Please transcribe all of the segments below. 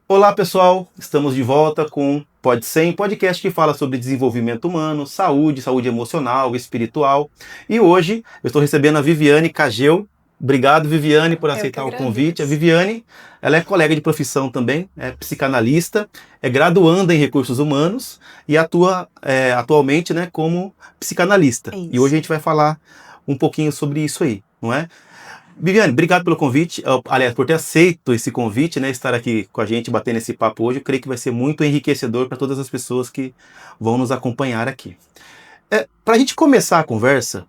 Olá pessoal, estamos de volta com Pode Ser, podcast que fala sobre desenvolvimento humano, saúde emocional, espiritual. E hoje eu estou recebendo a Viviane Cagel. Obrigado, Viviane, por Eu que aceitar o convite. A agradeço. Viviane, ela é colega de profissão também, é psicanalista, é graduanda em recursos humanos e atua atualmente, né, como psicanalista. É E hoje a isso. gente vai falar um pouquinho sobre isso aí, não é? Viviane, obrigado pelo convite, aliás, por ter aceito esse convite, né, estar aqui com a gente, batendo esse papo hoje. Eu creio que vai ser muito enriquecedor para todas as pessoas que vão nos acompanhar aqui. Para a gente começar a conversa,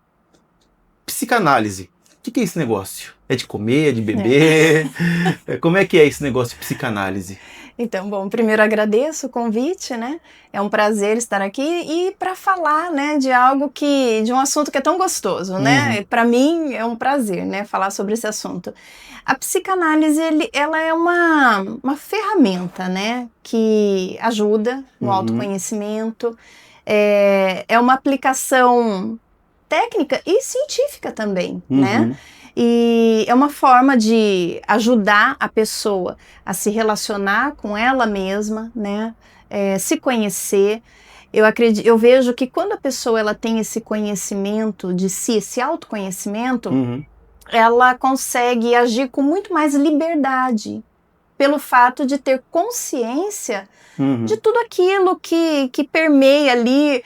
psicanálise. O que é esse negócio? É de comer, é de beber? Como é que é esse negócio de psicanálise? Então, bom, primeiro agradeço o convite, né? É um prazer estar aqui e para falar, né, de um assunto que é tão gostoso, né? Uhum, Para mim é um prazer, né, falar sobre esse assunto. A psicanálise, ela é uma ferramenta, né, que ajuda no uhum, autoconhecimento. É uma aplicação técnica e científica também, né? uhum, E é uma forma de ajudar a pessoa a se relacionar com ela mesma, né? Se conhecer. Eu vejo que quando a pessoa ela tem esse conhecimento de si, esse autoconhecimento, uhum, ela consegue agir com muito mais liberdade, pelo fato de ter consciência de uhum, tudo aquilo que permeia ali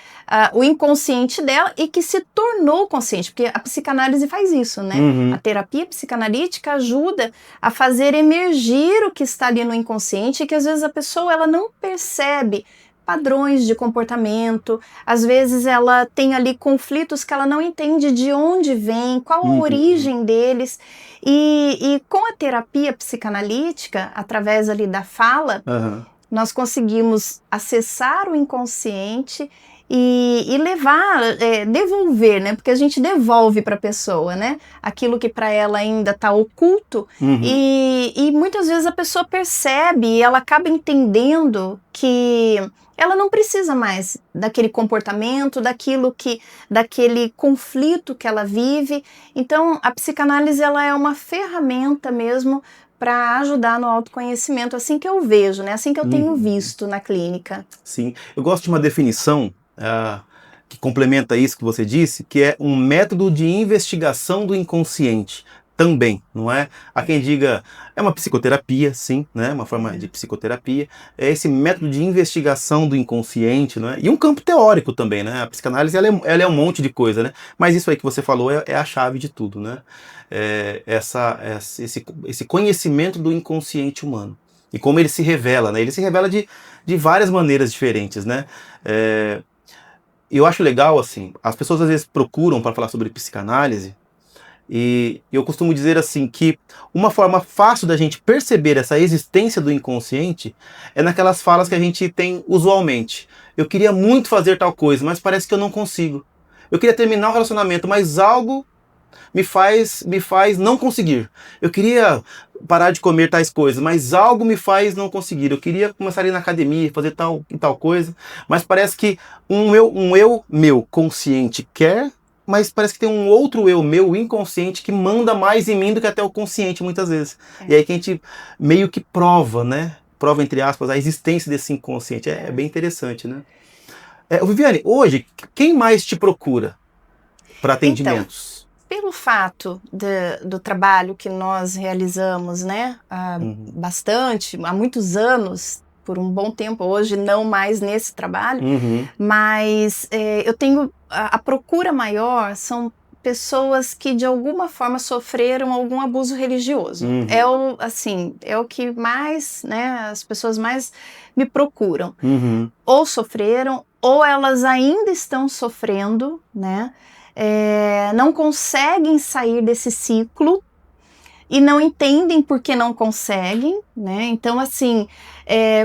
o inconsciente dela e que se tornou consciente, porque a psicanálise faz isso, né? A uhum, terapia psicanalítica ajuda a fazer emergir o que está ali no inconsciente e que às vezes a pessoa ela não percebe padrões de comportamento, às vezes ela tem ali conflitos que ela não entende de onde vem, qual a uhum, origem deles, e com a terapia psicanalítica, através ali da fala, aham, nós conseguimos acessar o inconsciente e levar, devolver, né? Porque a gente devolve para a pessoa, né? Aquilo que para ela ainda está oculto uhum, e muitas vezes a pessoa percebe e ela acaba entendendo que ela não precisa mais daquele comportamento, daquele conflito que ela vive. Então, a psicanálise ela é uma ferramenta mesmo para ajudar no autoconhecimento, assim que eu vejo, né? Assim que eu tenho uhum. visto na clínica. Sim, eu gosto de uma definição que complementa isso que você disse, que é um método de investigação do inconsciente também, não é? Há quem diga, é uma psicoterapia, sim, né? Uma forma de psicoterapia, é esse método de investigação do inconsciente, não é? E um campo teórico também, né? A psicanálise, ela é um monte de coisa, né? Mas isso aí que você falou é a chave de tudo, né? Esse conhecimento do inconsciente humano. E como ele se revela, né? Ele se revela de várias maneiras diferentes, né? É, eu acho legal, assim, as pessoas às vezes procuram para falar sobre psicanálise, e eu costumo dizer assim que uma forma fácil da gente perceber essa existência do inconsciente é naquelas falas que a gente tem usualmente. Eu queria muito fazer tal coisa, mas parece que eu não consigo. Eu queria terminar o relacionamento, mas algo me faz não conseguir. Eu queria parar de comer tais coisas, mas algo me faz não conseguir. Eu queria começar a ir na academia, fazer tal e tal coisa, mas parece que um eu meu consciente quer, mas parece que tem um outro eu meu inconsciente que manda mais em mim do que até o consciente muitas vezes. E É, aí que a gente meio que prova, né? Prova, entre aspas, a existência desse inconsciente. É é. bem interessante, né? Viviane, hoje, quem mais te procura para Então, atendimentos? pelo fato do trabalho que nós realizamos, né, Uhum. bastante, há muitos anos, por um bom tempo, hoje não mais nesse trabalho, Uhum. mas eu tenho a procura maior são pessoas que de alguma forma sofreram algum abuso religioso. Uhum, É o que mais, né, as pessoas mais me procuram. uhum, Ou sofreram, ou elas ainda estão sofrendo, né? Não conseguem sair desse ciclo e não entendem por que não conseguem, né? Então, assim,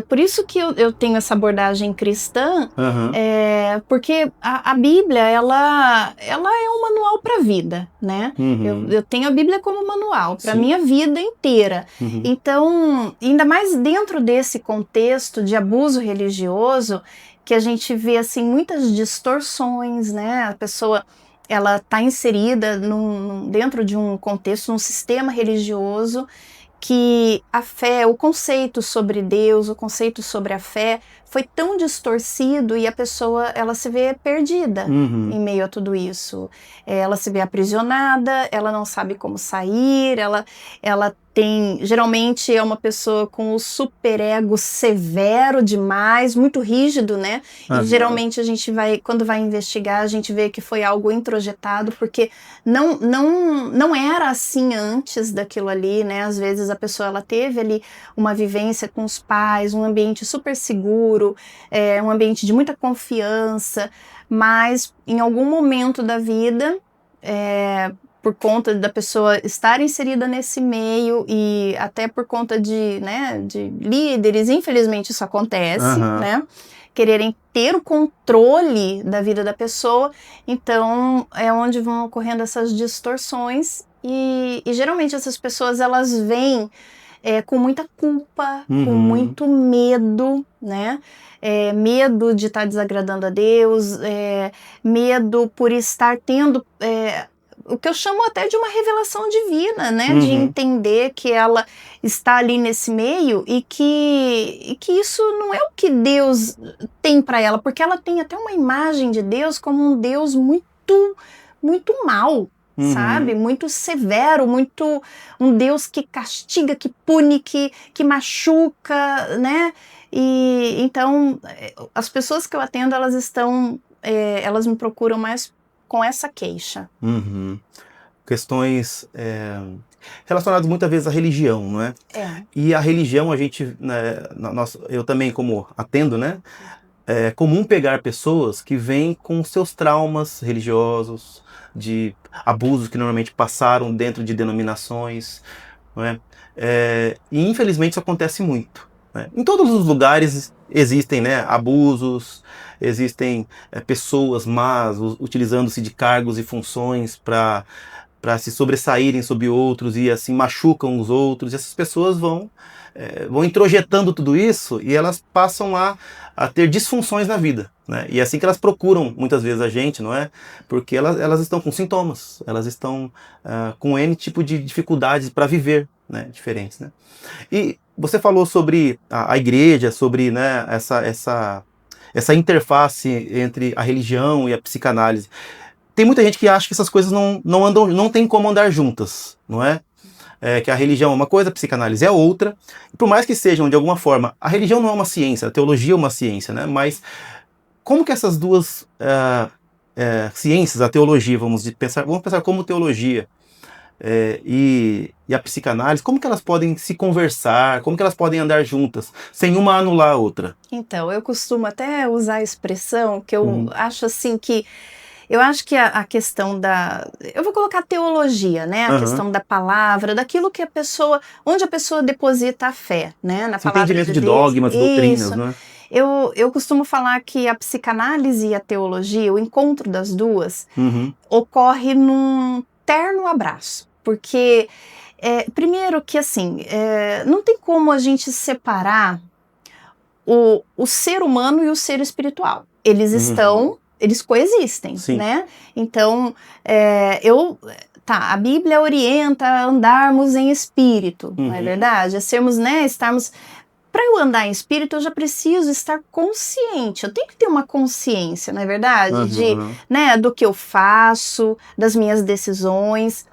por isso que eu tenho essa abordagem cristã, aham, porque a Bíblia, ela é um manual para a vida, né? uhum, Eu tenho a Bíblia como manual para a sim, minha vida inteira. uhum, Então, ainda mais dentro desse contexto de abuso religioso, que a gente vê, assim, muitas distorções, né? A pessoa ela está inserida dentro de um contexto, num sistema religioso que a fé, o conceito sobre Deus, o conceito sobre a fé foi tão distorcido e a pessoa, ela se vê perdida em meio a tudo isso. Ela se vê aprisionada, ela não sabe como sair, ela tem, geralmente é uma pessoa com o superego severo demais, muito rígido, né? E geralmente a gente vai, quando vai investigar, a gente vê que foi algo introjetado, porque não era assim antes daquilo ali, né? Às vezes a pessoa, ela teve ali uma vivência com os pais, um ambiente super seguro, um ambiente de muita confiança, mas em algum momento da vida, por conta da pessoa estar inserida nesse meio e até por conta de, né, de líderes, infelizmente isso acontece, né? Quererem ter o controle da vida da pessoa, então é onde vão ocorrendo essas distorções e geralmente essas pessoas, elas vêm com muita culpa, com muito medo, né? Medo de estar desagradando a Deus, medo por estar tendo o que eu chamo até de uma revelação divina, né? De entender que ela está ali nesse meio e que isso não é o que Deus tem para ela, porque ela tem até uma imagem de Deus como um Deus muito, muito mau, sabe? Muito severo, muito um Deus que castiga, que pune, que machuca, né? E então as pessoas que eu atendo, elas estão, elas me procuram mais com essa queixa. Questões relacionadas muitas vezes à religião, não é? E a religião, a gente, né, eu também como atendo, né? É comum pegar pessoas que vêm com seus traumas religiosos, de abusos que normalmente passaram dentro de denominações, não é? E infelizmente isso acontece muito, né? Em todos os lugares existem, né, abusos, existem pessoas más utilizando-se de cargos e funções para se sobressaírem sobre outros e assim machucam os outros, e essas pessoas vão introjetando tudo isso e elas passam a ter disfunções na vida, né? E é assim que elas procuram muitas vezes a gente, não é? Porque elas estão com sintomas, elas estão com N tipo de dificuldades para viver, né? Diferentes, né? E você falou sobre a igreja, sobre, né, essa interface entre a religião e a psicanálise. Tem muita gente que acha que essas coisas não andam, não tem como andar juntas, não é? Que a religião é uma coisa, a psicanálise é outra. E por mais que sejam, de alguma forma, a religião não é uma ciência, a teologia é uma ciência, né? Mas como que essas duas ciências, a teologia, vamos pensar como teologia, e a psicanálise, como que elas podem se conversar, como que elas podem andar juntas, sem uma anular a outra? Então, eu costumo até usar a expressão que eu acho assim que eu acho que a questão da... Eu vou colocar teologia, né? A questão da palavra, daquilo que a pessoa... Onde a pessoa deposita a fé, né? Na palavra entendimento de de Deus. dogmas, doutrinas, né? Eu costumo falar que a psicanálise e a teologia, o encontro das duas, ocorre num terno abraço. Porque, primeiro que assim, não tem como a gente separar o ser humano e o ser espiritual. Eles estão... Eles coexistem, né? Então, a Bíblia orienta a andarmos em espírito, não é verdade? A sermos, né, estarmos... Para eu andar em espírito, eu já preciso estar consciente. Eu tenho que ter uma consciência, não é verdade? Né, do que eu faço, das minhas decisões.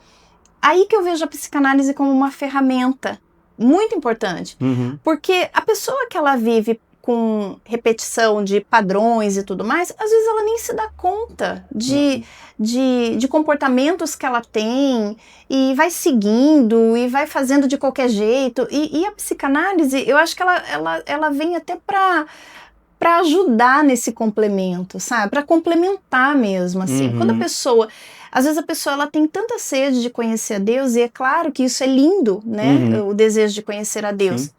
Aí que eu vejo a psicanálise como uma ferramenta muito importante. Porque a pessoa que ela vive com repetição de padrões e tudo mais, às vezes ela nem se dá conta de comportamentos que ela tem e vai seguindo e vai fazendo de qualquer jeito. E a psicanálise, eu acho que ela vem até para ajudar nesse complemento, sabe? Para complementar mesmo, assim. Quando a pessoa... Às vezes a pessoa ela tem tanta sede de conhecer a Deus, e é claro que isso é lindo, né? O desejo de conhecer a Deus.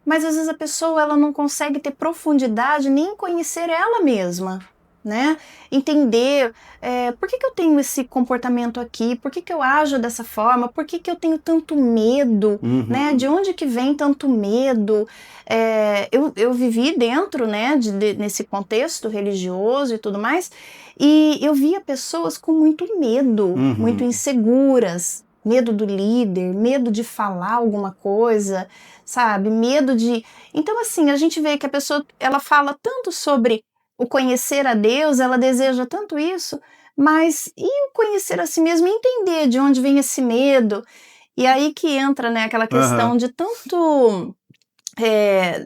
Mas às vezes a pessoa ela não consegue ter profundidade nem conhecer ela mesma, né? Entender por que eu tenho esse comportamento aqui, por que eu ajo dessa forma, por que eu tenho tanto medo, né? De onde que vem tanto medo? Eu vivi dentro, né, nesse contexto religioso e tudo mais, e eu via pessoas com muito medo, muito inseguras, medo do líder, medo de falar alguma coisa, sabe? Medo de... Então, assim, a gente vê que a pessoa, ela fala tanto sobre o conhecer a Deus, ela deseja tanto isso, mas e o conhecer a si mesmo, e entender de onde vem esse medo? E aí que entra, né, aquela questão Aham. de tanto...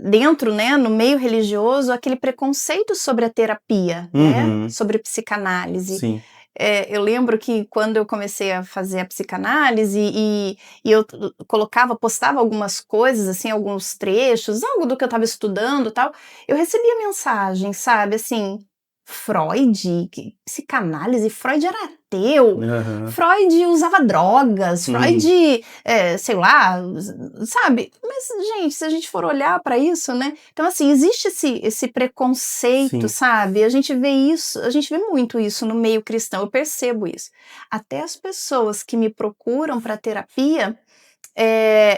dentro, né, no meio religioso, aquele preconceito sobre a terapia, né, Uhum. sobre psicanálise. Sim. Eu lembro que quando eu comecei a fazer a psicanálise e eu postava algumas coisas, assim, alguns trechos, algo do que eu estava estudando e tal, eu recebia mensagem, sabe, assim, Freud, psicanálise, Freud era ateu, Aham. Freud usava drogas, Uhum. Freud, sei lá, sabe? Mas, gente, se a gente for olhar para isso, né? Então, assim, existe esse preconceito, Sim. sabe? A gente vê isso, a gente vê muito isso no meio cristão, eu percebo isso. Até as pessoas que me procuram para terapia,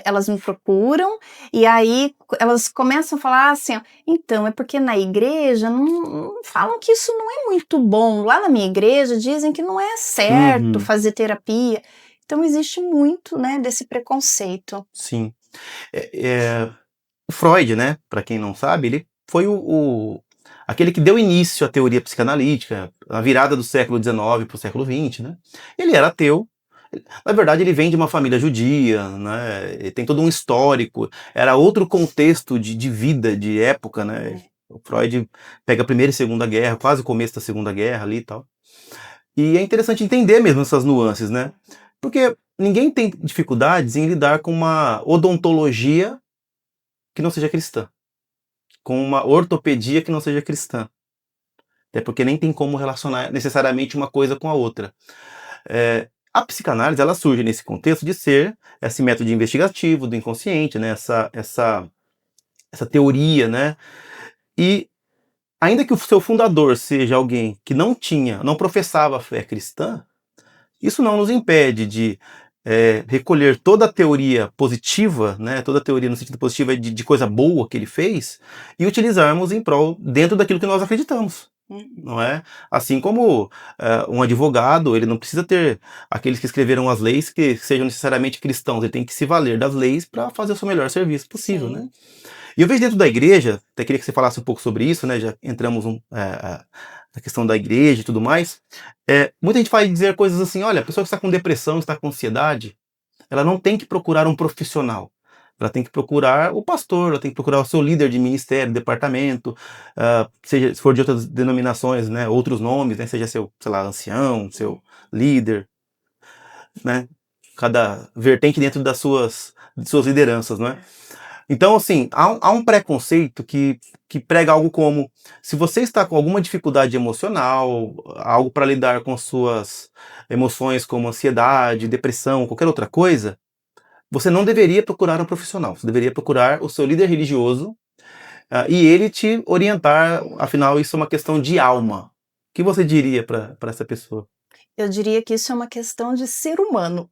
elas me procuram e aí elas começam a falar assim, ó, então, é porque na igreja não falam que isso não é muito bom. Lá na minha igreja dizem que não é certo Uhum. fazer terapia. Então existe muito, né, desse preconceito. Sim. É, o Freud, né, para quem não sabe, ele foi aquele que deu início à teoria psicanalítica, na virada do século XIX para o século XX, né? Ele era ateu. Na verdade, ele vem de uma família judia, né? Ele tem todo um histórico. Era outro contexto de vida, de época, né? O Freud pega a Primeira e Segunda Guerra, quase o começo da Segunda Guerra ali e tal. E é interessante entender mesmo essas nuances, né? Porque ninguém tem dificuldades em lidar com uma odontologia que não seja cristã, com uma ortopedia que não seja cristã. Até porque nem tem como relacionar necessariamente uma coisa com a outra. A psicanálise, ela surge nesse contexto de ser esse método investigativo do inconsciente, né? Essa teoria, né? E ainda que o seu fundador seja alguém que não professava a fé cristã, isso não nos impede de recolher toda a teoria positiva, né, toda a teoria no sentido positivo de coisa boa que ele fez, e utilizarmos em prol dentro daquilo que nós acreditamos. Não é? Assim como um advogado, ele não precisa ter aqueles que escreveram as leis que sejam necessariamente cristãos, ele tem que se valer das leis para fazer o seu melhor serviço possível, né? Sim. E eu vejo dentro da igreja, até queria que você falasse um pouco sobre isso, né? Já entramos na questão da igreja e tudo mais. Muita gente vai dizer coisas assim: olha, a pessoa que está com depressão, está com ansiedade, ela não tem que procurar um profissional. Ela tem que procurar o pastor, ela tem que procurar o seu líder de ministério, departamento, seja se for de outras denominações, né, outros nomes, né, seja seu, sei lá, ancião, seu líder, né, cada vertente dentro de suas lideranças, não é? Então, assim, há um preconceito que prega algo como: se você está com alguma dificuldade emocional, algo para lidar com suas emoções como ansiedade, depressão, qualquer outra coisa, você não deveria procurar um profissional. Você deveria procurar o seu líder religioso, e ele te orientar. Afinal, isso é uma questão de alma. O que você diria para essa pessoa? Eu diria que isso é uma questão de ser humano,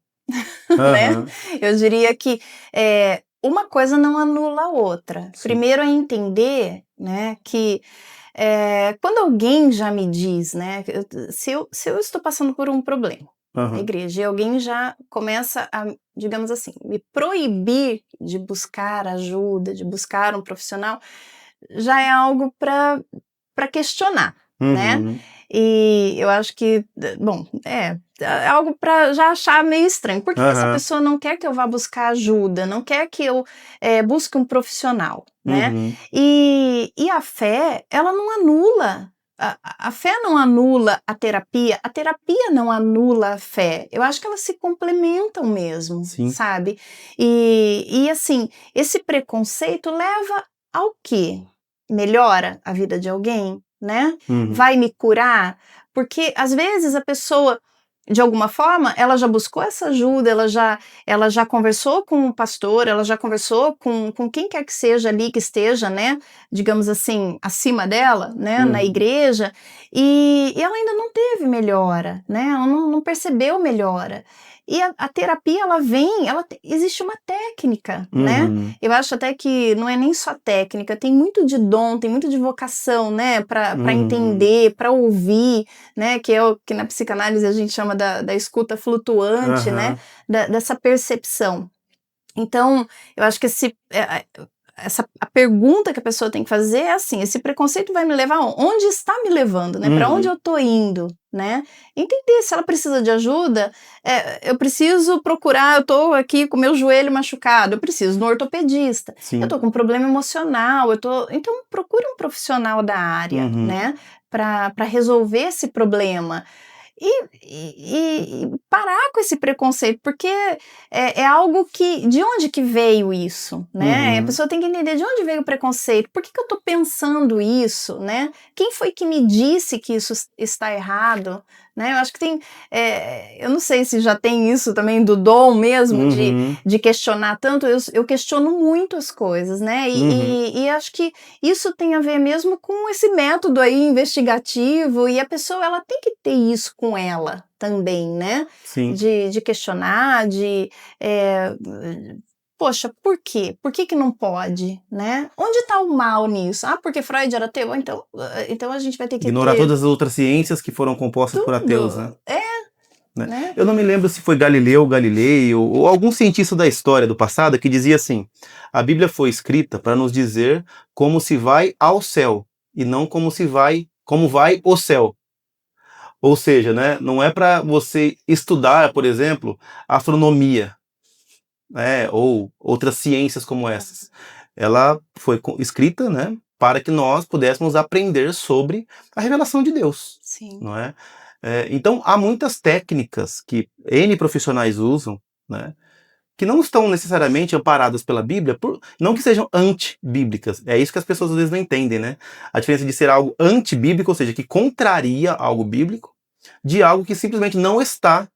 né? Aham, Eu diria que uma coisa não anula a outra. sim. Primeiro é entender, né, que quando alguém já me diz, né, se eu estou passando por um problema na Aham, igreja e alguém já começa a, digamos assim, me proibir de buscar ajuda, de buscar um profissional, já é algo para questionar, né? uhum, E eu acho que, bom, é algo para já achar meio estranho. Por que que essa aham, pessoa não quer que eu vá buscar ajuda? Não quer que eu busque um profissional, né? uhum, E a fé, ela não anula. A fé não anula a terapia não anula a fé. Eu acho que elas se complementam mesmo, sim. sabe? E assim, esse preconceito leva ao quê? Melhora a vida de alguém, né? Uhum. Vai me curar? Porque às vezes a pessoa, de alguma forma, ela já buscou essa ajuda, ela já conversou com o pastor, ela já conversou com quem quer que seja ali que esteja, né, digamos assim, acima dela, né, na Uhum. igreja, e ela ainda não teve melhora, né, ela não percebeu melhora. E a terapia, ela vem, existe uma técnica, né? Uhum. Eu acho até que não é nem só técnica, tem muito de dom, tem muito de vocação, né? Para Uhum. entender, para ouvir, né? Que é o que na psicanálise a gente chama da escuta flutuante, né? Aham. Dessa percepção. Então, eu acho que a pergunta que a pessoa tem que fazer é assim: esse preconceito vai me levar onde está me levando, né? Para onde Uhum. eu estou indo, né? Entender se ela precisa de ajuda. Eu preciso procurar. Eu estou aqui com meu joelho machucado. Eu preciso no ortopedista. Eu Sim. estou com um problema emocional. Então procure um profissional da área, Uhum. né? Para resolver esse problema. E parar com esse preconceito, porque é algo que. De onde que veio isso, né? A Uhum. pessoa tem que entender de onde veio o preconceito, por que eu tô pensando isso, né? Quem foi que me disse que isso está errado, né? Eu acho que tem. Eu não sei se já tem isso também do dom mesmo, Uhum. de questionar tanto. Eu questiono muito as coisas, né? Uhum. E acho que isso tem a ver mesmo com esse método aí investigativo, e a pessoa ela tem que ter isso com ela também, né? Sim. De questionar, é, poxa, por quê? Por que que não pode, né? Onde está o mal nisso? Ah, porque Freud era ateu? Então a gente vai ter que Ignorar ter todas as outras ciências que foram compostas por ateus, né? tudo, Né? né? Eu não me lembro se foi Galileu Galilei ou algum cientista da história do passado que dizia assim: a Bíblia foi escrita para nos dizer como se vai ao céu e não como vai o céu. Ou seja, né, não é para você estudar, por exemplo, astronomia, né, ou outras ciências como essas. Ela foi escrita, né, para que nós pudéssemos aprender sobre a revelação de Deus, Sim. não é? Então há muitas técnicas que N profissionais usam, né, que não estão necessariamente amparadas pela Bíblia, não que sejam antibíblicas. É isso que as pessoas às vezes não entendem, né? A diferença de ser algo antibíblico, ou seja, que contraria algo bíblico, de algo que simplesmente não está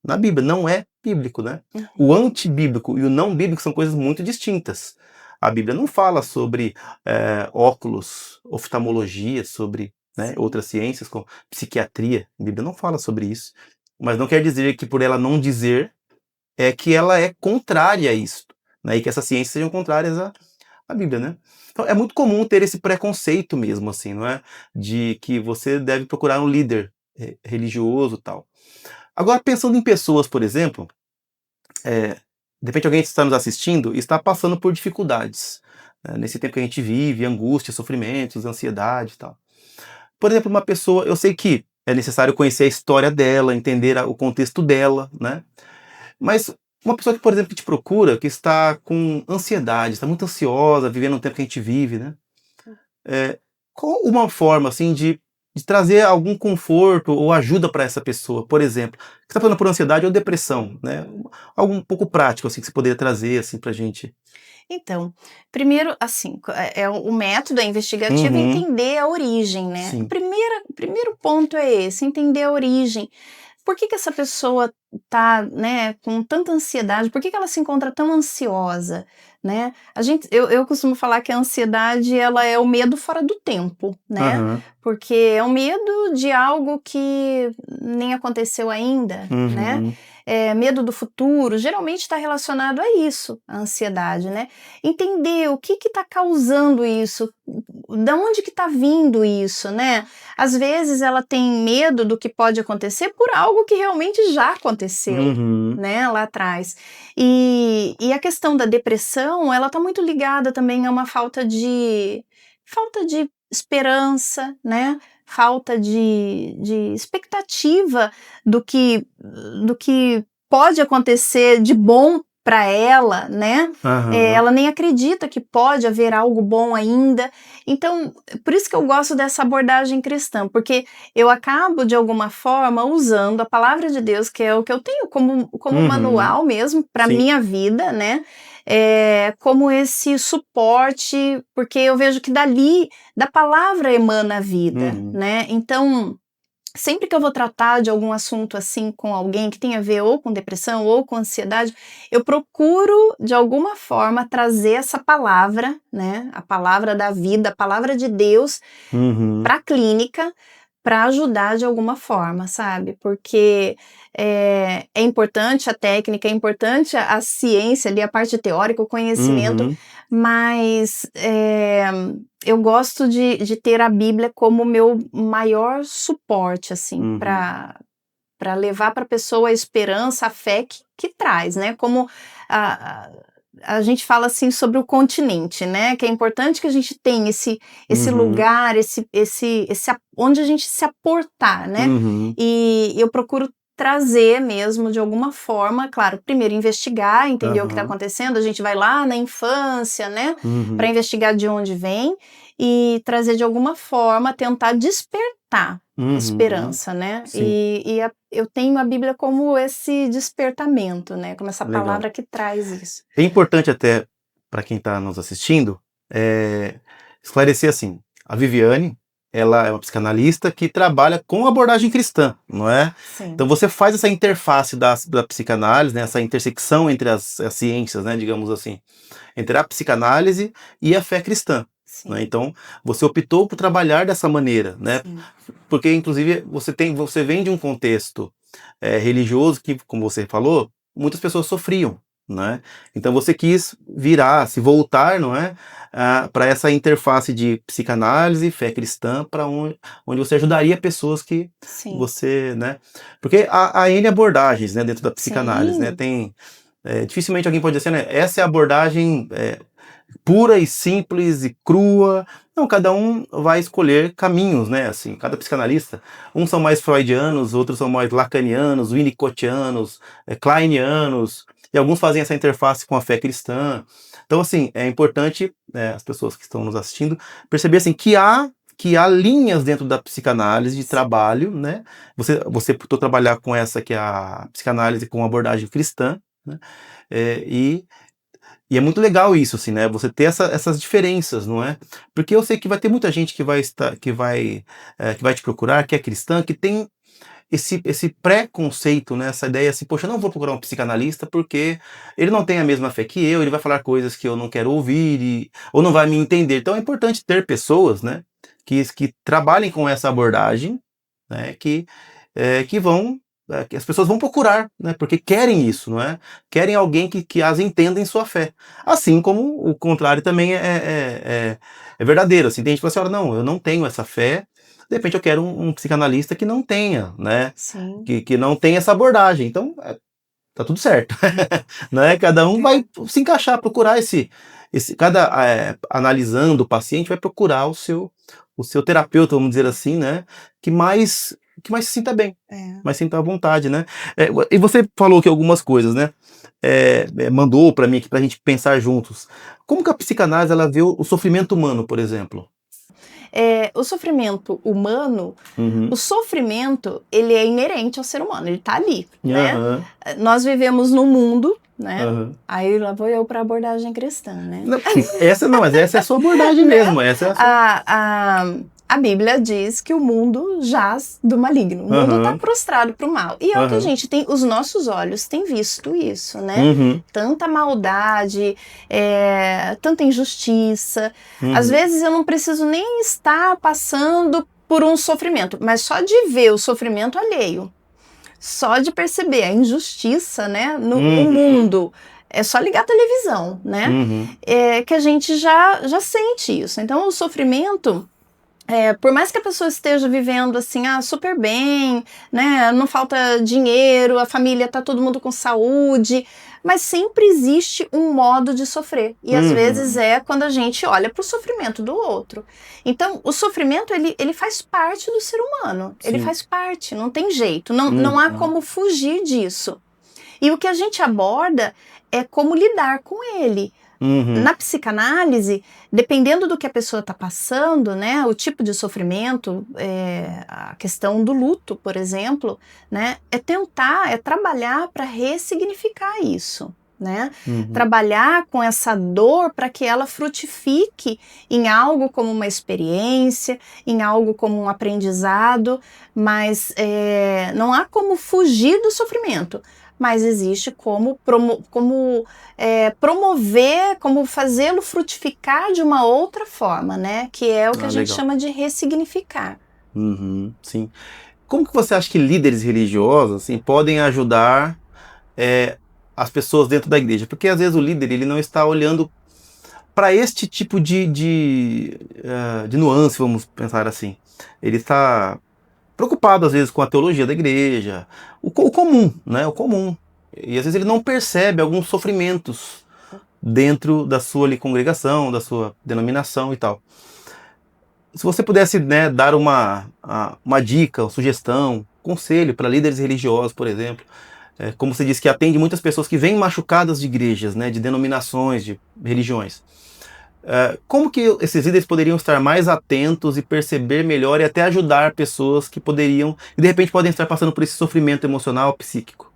na Bíblia, não é bíblico, né? O Uhum. antibíblico e o não bíblico são coisas muito distintas. A Bíblia não fala sobre óculos, oftalmologia, sobre, né, Sim. outras ciências como psiquiatria. A Bíblia não fala sobre isso. Mas não quer dizer que por ela não dizer é que ela é contrária a isso, né? E que essas ciências sejam contrárias à Bíblia, né? Então é muito comum ter esse preconceito mesmo, assim, não é? De que você deve procurar um líder religioso e tal. Agora, pensando em pessoas, por exemplo, de repente alguém está nos assistindo e está passando por dificuldades, né? Nesse tempo que a gente vive, angústia, sofrimentos, ansiedade e tal. Por exemplo, uma pessoa, eu sei que é necessário conhecer a história dela, entender o contexto dela, né? Mas uma pessoa que, por exemplo, que te procura, que está com ansiedade, está muito ansiosa, vivendo um tempo que a gente vive, né? Qual uma forma, assim, de trazer algum conforto ou ajuda para essa pessoa, por exemplo, que está passando por ansiedade ou depressão, né? Algo um pouco prático, assim, que você poderia trazer, assim, pra gente. Então, primeiro, assim, o método é investigativo, é Uhum, entender a origem, né? sim. O primeiro ponto é esse, entender a origem. Por que que essa pessoa tá, né, com tanta ansiedade? Por que que ela se encontra tão ansiosa, né? Eu costumo falar que a ansiedade, ela é o medo fora do tempo, né? Aham. Porque é o medo de algo que nem aconteceu ainda, né? Uhum. Medo do futuro, geralmente está relacionado a isso, a ansiedade, né? Entender o que está causando isso, da onde que está vindo isso, né? Às vezes ela tem medo do que pode acontecer por algo que realmente já aconteceu, Uhum. né, lá atrás. E a questão da depressão, ela está muito ligada também a uma falta de esperança, né? Falta de expectativa do que, do que pode acontecer de bom para ela, né? Aham. Ela nem acredita que pode haver algo bom ainda. Então, por isso que eu gosto dessa abordagem cristã, porque eu acabo, de alguma forma, usando a palavra de Deus, que é o que eu tenho como Uhum. manual mesmo para Sim. minha vida, né? Como esse suporte, porque eu vejo que dali, da palavra emana a vida, Uhum. né? Então, sempre que eu vou tratar de algum assunto assim com alguém que tem a ver ou com depressão ou com ansiedade, eu procuro de alguma forma trazer essa palavra, né, a palavra da vida, a palavra de Deus Uhum. para a clínica, para ajudar de alguma forma, sabe? Porque é importante a técnica, é importante a ciência ali, a parte teórica, o conhecimento, Uhum, mas eu gosto de ter a Bíblia como meu maior suporte, assim, uhum, para levar para a pessoa a esperança, a fé que traz, né? Como a, a a gente fala assim sobre o continente, né? Que é importante que a gente tenha esse uhum, lugar, onde a gente se aportar, né? uhum, E eu procuro trazer mesmo de alguma forma, claro, primeiro investigar, entender o que está aham, acontecendo, a gente vai lá na infância, né? Para uhum, investigar de onde vem e trazer de alguma forma, tentar despertar uhum, esperança, né? sim, Eu tenho a Bíblia como esse despertamento, né? Como essa legal. palavra que traz isso. É importante até, para quem está nos assistindo, esclarecer assim, a Viviane, ela é uma psicanalista que trabalha com abordagem cristã, não é? Sim, Então você faz essa interface da psicanálise, né, essa intersecção entre as ciências, né, digamos assim, entre a psicanálise e a fé cristã. Né? sim, Então você optou por trabalhar dessa maneira, né? sim, Porque inclusive você vem de um contexto religioso que, como você falou, muitas pessoas sofriam, né? Então você quis virar, se voltar, não é, para essa interface de psicanálise, fé cristã, para onde você ajudaria pessoas que sim, você, né? Porque há N abordagens, né, dentro da psicanálise, né? sim, Tem dificilmente alguém pode dizer, né? Essa é a abordagem pura e simples e crua. Não, cada um vai escolher caminhos, né? Assim, cada psicanalista, uns são mais freudianos, outros são mais lacanianos, winnicottianos, kleinianos, e alguns fazem essa interface com a fé cristã. Então, assim, é importante as pessoas que estão nos assistindo perceber assim que há linhas dentro da psicanálise de trabalho, né? Você optou trabalhar com essa que é a psicanálise com abordagem cristã, né? E é muito legal isso, assim, né? Você ter essas diferenças, não é? Porque eu sei que vai ter muita gente que vai te procurar, que é cristã, que tem esse preconceito, né? Essa ideia assim, poxa, eu não vou procurar um psicanalista porque ele não tem a mesma fé que eu, ele vai falar coisas que eu não quero ouvir, ou não vai me entender. Então é importante ter pessoas, né? Que trabalhem com essa abordagem, né? Que vão que as pessoas vão procurar, né? Porque querem isso, não é? Querem alguém que as entenda em sua fé. Assim como o contrário também é verdadeiro. Assim, tem gente que fala assim, olha, não, eu não tenho essa fé. De repente eu quero um psicanalista que não tenha, né? sim. Que não tenha essa abordagem. Então, tá tudo certo, né? Cada um vai se encaixar, procurar analisando o paciente, vai procurar o seu terapeuta, vamos dizer assim, né? Que mais se sinta bem, É. mais sinta à vontade, né? E você falou aqui algumas coisas, né? Mandou para mim aqui pra gente pensar juntos. Como que a psicanálise ela vê o sofrimento humano, por exemplo? O sofrimento humano, o Uhum. sofrimento, ele é inerente ao ser humano, ele tá ali, né? Aham. Nós vivemos num mundo, né? Aham. Aí lá vou eu para a abordagem cristã, né? Não, mas essa é a sua abordagem Né? mesmo, essa é a sua. A Bíblia diz que o mundo jaz do maligno, o mundo está Aham. prostrado para o mal. E é o que a Aham. gente tem, os nossos olhos têm visto isso, né? Uhum. Tanta maldade, tanta injustiça. Às Uhum. vezes eu não preciso nem estar passando por um sofrimento, mas só de ver o sofrimento alheio, só de perceber a injustiça, né, no Uhum. mundo. É só ligar a televisão, né? Uhum. Que a gente já sente isso. Então, o sofrimento, por mais que a pessoa esteja vivendo assim, super bem, né? Não falta dinheiro, a família tá todo mundo com saúde, mas sempre existe um modo de sofrer. E às vezes Uhum. é quando a gente olha para o sofrimento do outro. Então, o sofrimento, ele faz parte do ser humano. Ele Sim. faz parte, não tem jeito. Não há Uhum. como fugir disso. E o que a gente aborda é como lidar com ele. Uhum. Na psicanálise, dependendo do que a pessoa está passando, né, o tipo de sofrimento, a questão do luto, por exemplo, né, é trabalhar para ressignificar isso, né, Uhum. trabalhar com essa dor para que ela frutifique em algo como uma experiência, em algo como um aprendizado, mas não há como fugir do sofrimento. Mas existe como promover, como fazê-lo frutificar de uma outra forma, né? Que é o que a gente Legal. chama de ressignificar. Sim. Como que você acha que líderes religiosos assim, podem ajudar as pessoas dentro da igreja? Porque às vezes o líder ele não está olhando para este tipo de nuance, vamos pensar assim. Ele está preocupado às vezes com a teologia da igreja, o comum, né? O comum. E às vezes ele não percebe alguns sofrimentos dentro da sua ali, congregação, da sua denominação e tal. Se você pudesse, né, dar uma dica, uma sugestão, conselho para líderes religiosos, por exemplo, como você disse que atende muitas pessoas que vêm machucadas de igrejas, né, de denominações, de religiões. Como que esses líderes poderiam estar mais atentos e perceber melhor e até ajudar pessoas que poderiam, e de repente podem estar passando por esse sofrimento emocional, psíquico?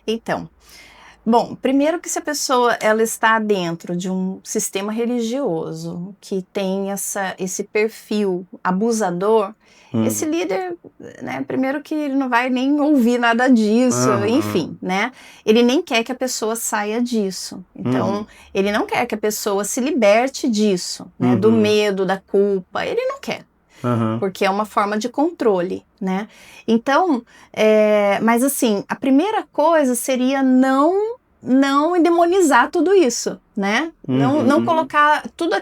Então, bom, primeiro que se a pessoa ela está dentro de um sistema religioso que tem esse perfil abusador, esse líder, né, primeiro que ele não vai nem ouvir nada disso, enfim, né? Ele nem quer que a pessoa saia disso. Então, ele não quer que a pessoa se liberte disso, né? Do medo, da culpa, ele não quer. Porque é uma forma de controle, né? Então, mas assim, a primeira coisa seria não endemonizar tudo isso, né? Não colocar tudo.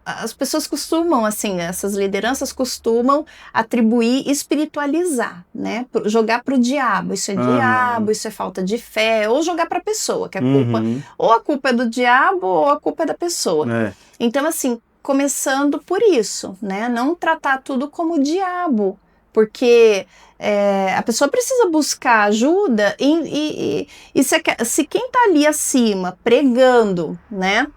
As pessoas costumam, assim, essas lideranças costumam atribuir, espiritualizar, né? Jogar para o diabo, isso é diabo, isso é falta de fé, ou jogar para a pessoa, que a culpa, ou a culpa é do diabo, ou a culpa é da pessoa. Então, assim, começando por isso, né? Não tratar tudo como diabo, porque a pessoa precisa buscar ajuda e se quem está ali acima pregando, né?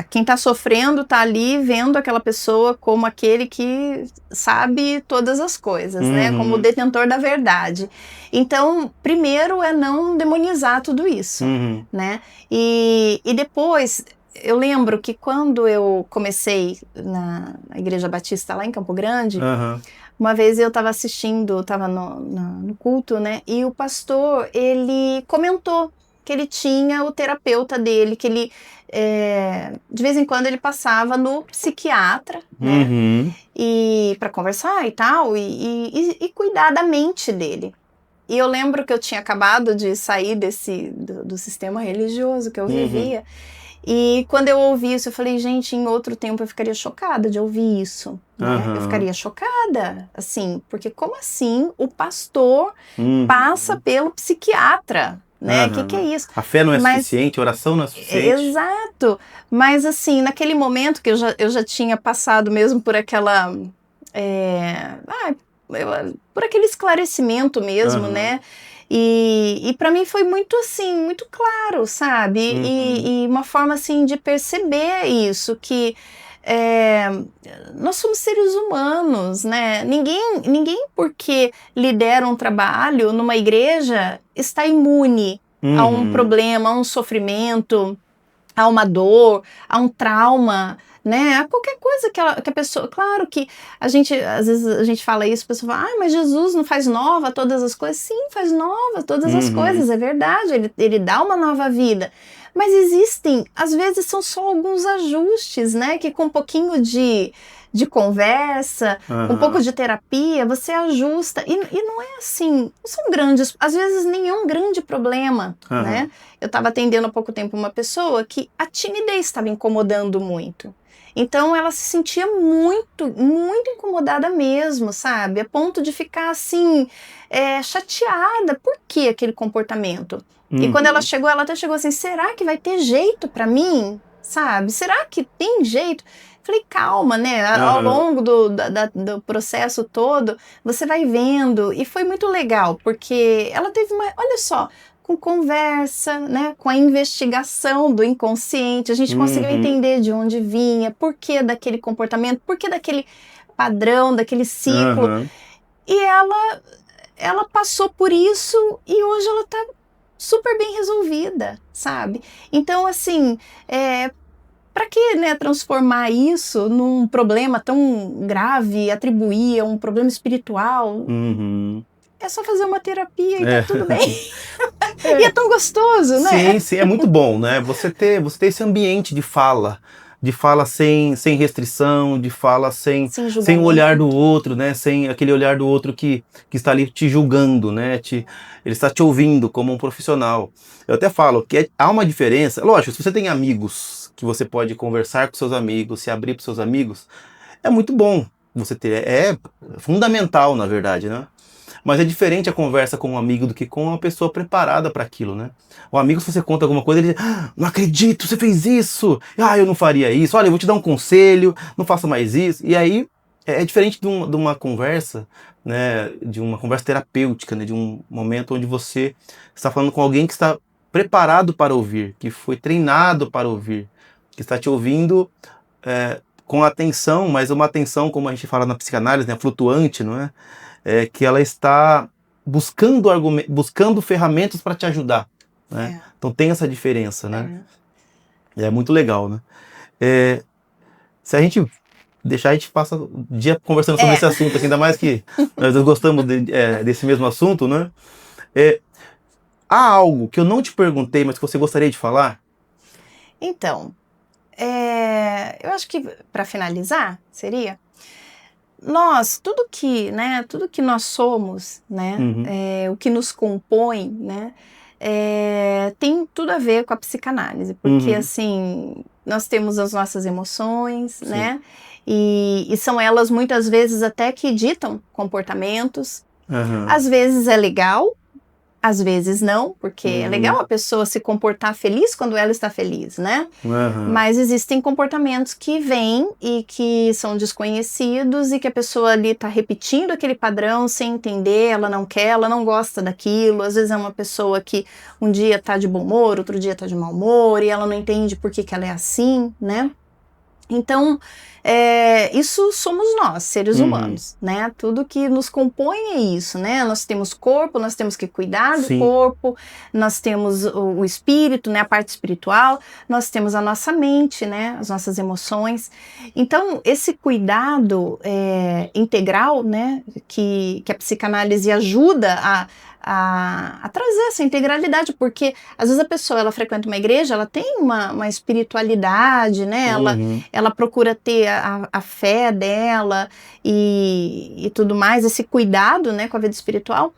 Quem está sofrendo está ali vendo aquela pessoa como aquele que sabe todas as coisas, né? Como o detentor da verdade. Então, primeiro é não demonizar tudo isso, né? E depois, eu lembro que quando eu comecei na Igreja Batista lá em Campo Grande, uma vez eu estava assistindo, estava no culto, né? E o pastor, ele comentou que ele tinha o terapeuta dele, que ele, de vez em quando, ele passava no psiquiatra, né? E para conversar e tal, e cuidar da mente dele. E eu lembro que eu tinha acabado de sair do sistema religioso que eu vivia. E quando eu ouvi isso, eu falei, gente, em outro tempo eu ficaria chocada de ouvir isso, né? Eu ficaria chocada, assim, porque como assim o pastor passa pelo psiquiatra, né? Que é isso? A fé não é suficiente, a oração não é suficiente. Exato, mas assim, naquele momento que eu já tinha passado mesmo por aquela... por aquele esclarecimento mesmo, né? E para mim foi muito assim, muito claro, sabe? E uma forma assim de perceber isso, que nós somos seres humanos, né? Ninguém porque lidera um trabalho numa igreja está imune a um problema, a um sofrimento, a uma dor, a um trauma, né? A qualquer coisa que a pessoa... Claro que às vezes a gente fala isso, a pessoa fala, mas Jesus não faz nova todas as coisas? Sim, faz nova todas as coisas, é verdade, ele dá uma nova vida. Mas existem, às vezes são só alguns ajustes, né? Que com um pouquinho de conversa, um pouco de terapia, você ajusta. E não é assim, não são grandes, às vezes nenhum grande problema, né? Eu estava atendendo há pouco tempo uma pessoa que a timidez estava incomodando muito. Então ela se sentia muito, muito incomodada mesmo, sabe? A ponto de ficar assim, chateada. Por que aquele comportamento? E quando ela até chegou assim, será que vai ter jeito para mim? Sabe? Será que tem jeito? Falei, calma, né? Ao longo do processo todo, você vai vendo. E foi muito legal, porque ela teve olha só, com conversa, né? Com a investigação do inconsciente, a gente conseguiu entender de onde vinha, por que daquele comportamento, por que daquele padrão, daquele ciclo. E ela passou por isso e hoje ela tá super bem resolvida, sabe? Então, assim, para que, né, transformar isso num problema tão grave, atribuir a um problema espiritual? É só fazer uma terapia e tá tudo bem. E é tão gostoso, né? Sim, é muito bom, né? Você ter esse ambiente de fala, de fala sem restrição, de fala sem o julgamento. olhar do outro, né? Sem aquele olhar do outro que está ali te julgando, né? Ele está te ouvindo como um profissional. Eu até falo que há uma diferença. Lógico, se você tem amigos que você pode conversar com seus amigos, se abrir para seus amigos, é muito bom você ter. É fundamental, na verdade, né? Mas é diferente a conversa com um amigo do que com uma pessoa preparada para aquilo, né? O amigo, se você conta alguma coisa, ele diz, não acredito, você fez isso. Eu não faria isso. Olha, eu vou te dar um conselho, não faça mais isso. E aí é diferente de uma conversa, né? De uma conversa terapêutica, né? De um momento onde você está falando com alguém que está preparado para ouvir, que foi treinado para ouvir, que está te ouvindo com atenção, mas uma atenção, como a gente fala na psicanálise, né? Flutuante, não é? Que ela está buscando ferramentas para te ajudar, né? Então tem essa diferença, né? É muito legal, né? Se a gente deixar, a gente passa o dia conversando sobre esse assunto aqui, ainda mais que nós gostamos desse mesmo assunto, né? Há algo que eu não te perguntei, mas que você gostaria de falar? Então, eu acho que para finalizar, seria... Nós, tudo que nós somos, né, o que nos compõe, né, tem tudo a ver com a psicanálise, porque assim, nós temos as nossas emoções, sim, né, e são elas muitas vezes até que ditam comportamentos, às vezes é legal, às vezes não, porque é legal a pessoa se comportar feliz quando ela está feliz, né? Mas existem comportamentos que vêm e que são desconhecidos e que a pessoa ali está repetindo aquele padrão sem entender, ela não quer, ela não gosta daquilo. Às vezes é uma pessoa que um dia está de bom humor, outro dia está de mau humor e ela não entende por que ela é assim, né? Então, isso somos nós, seres humanos, né? Tudo que nos compõe é isso, né? Nós temos corpo, nós temos que cuidar do corpo, nós temos o espírito, né? A parte espiritual, nós temos a nossa mente, né? As nossas emoções. Então, esse cuidado integral, né? Que a psicanálise ajuda a trazer essa integralidade, porque às vezes a pessoa, ela frequenta uma igreja, ela tem uma espiritualidade, né? Ela procura ter a fé dela e tudo mais, esse cuidado, né, com a vida espiritual.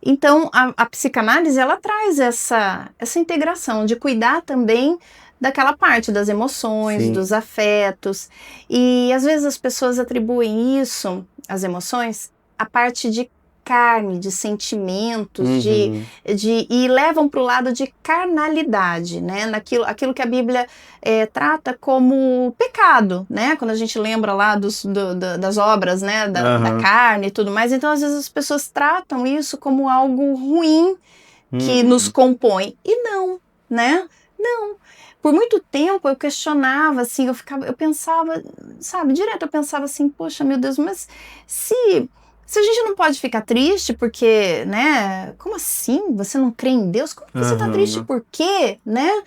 Então, a psicanálise, ela traz essa integração de cuidar também daquela parte das emoções, sim, dos afetos. E às vezes as pessoas atribuem isso, as emoções, a parte de carne, de sentimentos, e levam para o lado de carnalidade, né? Aquilo que a Bíblia trata como pecado, né? Quando a gente lembra lá das obras, né? Da carne e tudo mais. Então, às vezes, as pessoas tratam isso como algo ruim que nos compõe. E não, né? Não. Por muito tempo eu questionava, assim, eu pensava, sabe, direto eu pensava assim, poxa, meu Deus, mas se a gente não pode ficar triste porque, né, como assim? Você não crê em Deus? Como você está triste? Por quê? Né?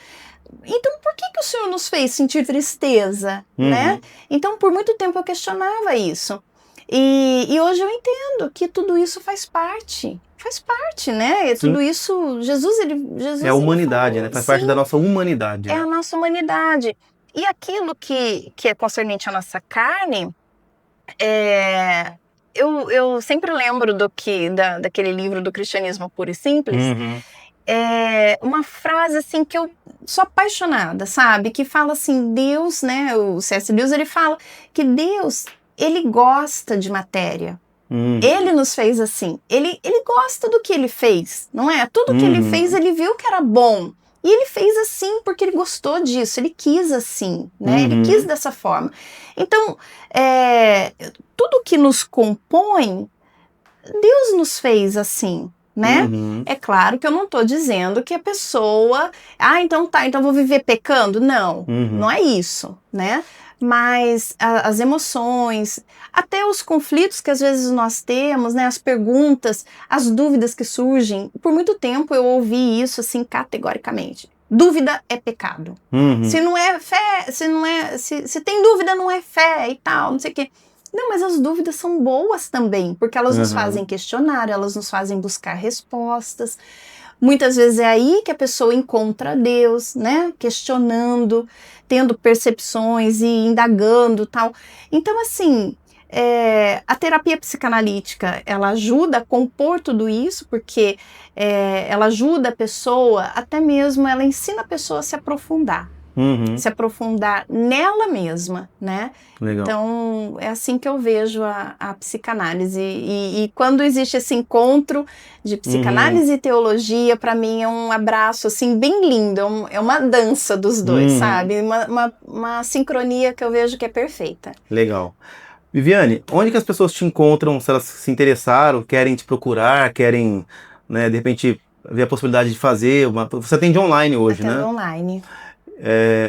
Então, por que o Senhor nos fez sentir tristeza? Né? Então, por muito tempo eu questionava isso. E hoje eu entendo que tudo isso faz parte, né? E tudo isso, Jesus é a humanidade, né? Faz parte da nossa humanidade. É a nossa humanidade. E aquilo que é concernente à nossa carne, eu sempre lembro daquele livro do Cristianismo Puro e Simples, uma frase assim que eu sou apaixonada, sabe? Que fala assim, Deus, né? O C.S. Lewis, ele fala que Deus, ele gosta de matéria. Ele nos fez assim. Ele gosta do que ele fez, não é? Tudo que ele fez, ele viu que era bom. E ele fez assim porque ele gostou disso, ele quis assim, né? Ele quis dessa forma. Então, tudo que nos compõe, Deus nos fez assim, né? É claro que eu não estou dizendo que a pessoa... então vou viver pecando. Não, não é isso, né? Mas as emoções, até os conflitos que às vezes nós temos, né, as perguntas, as dúvidas que surgem. Por muito tempo eu ouvi isso assim categoricamente. Dúvida é pecado. Se não é fé, se tem dúvida não é fé e tal, não sei o quê. Não, mas as dúvidas são boas também, porque elas nos fazem questionar, elas nos fazem buscar respostas. Muitas vezes é aí que a pessoa encontra Deus, né? Questionando, tendo percepções e indagando, tal. Então, assim, a terapia psicanalítica, ela ajuda a compor tudo isso, porque ela ajuda a pessoa, até mesmo ela ensina a pessoa a se aprofundar. Se aprofundar nela mesma, né? Legal. Então, é assim que eu vejo a psicanálise. E quando existe esse encontro de psicanálise e teologia, para mim é um abraço, assim, bem lindo. É uma dança dos dois, sabe? Uma sincronia que eu vejo que é perfeita. Legal. Viviane, onde que as pessoas te encontram, se elas se interessaram, querem te procurar, querem, né, de repente, ver a possibilidade de fazer Você atende online hoje, Atendo né? online.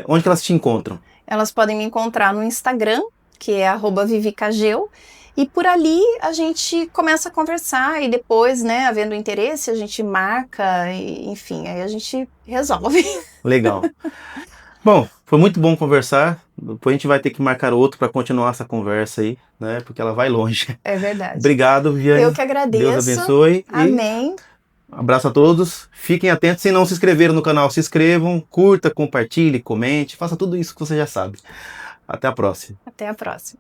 Onde que elas te encontram? Elas podem me encontrar no Instagram, que é @vivicageu, e por ali a gente começa a conversar e depois, né, havendo interesse, a gente marca, e, enfim, aí a gente resolve. Legal. Bom, foi muito bom conversar. Depois a gente vai ter que marcar outro para continuar essa conversa aí, né? Porque ela vai longe. É verdade. Obrigado, Viviane. Eu que agradeço. Deus abençoe. Amém. E abraço a todos. Fiquem atentos. Se não se inscreveram no canal, se inscrevam. Curta, compartilhe, comente. Faça tudo isso que você já sabe. Até a próxima. Até a próxima.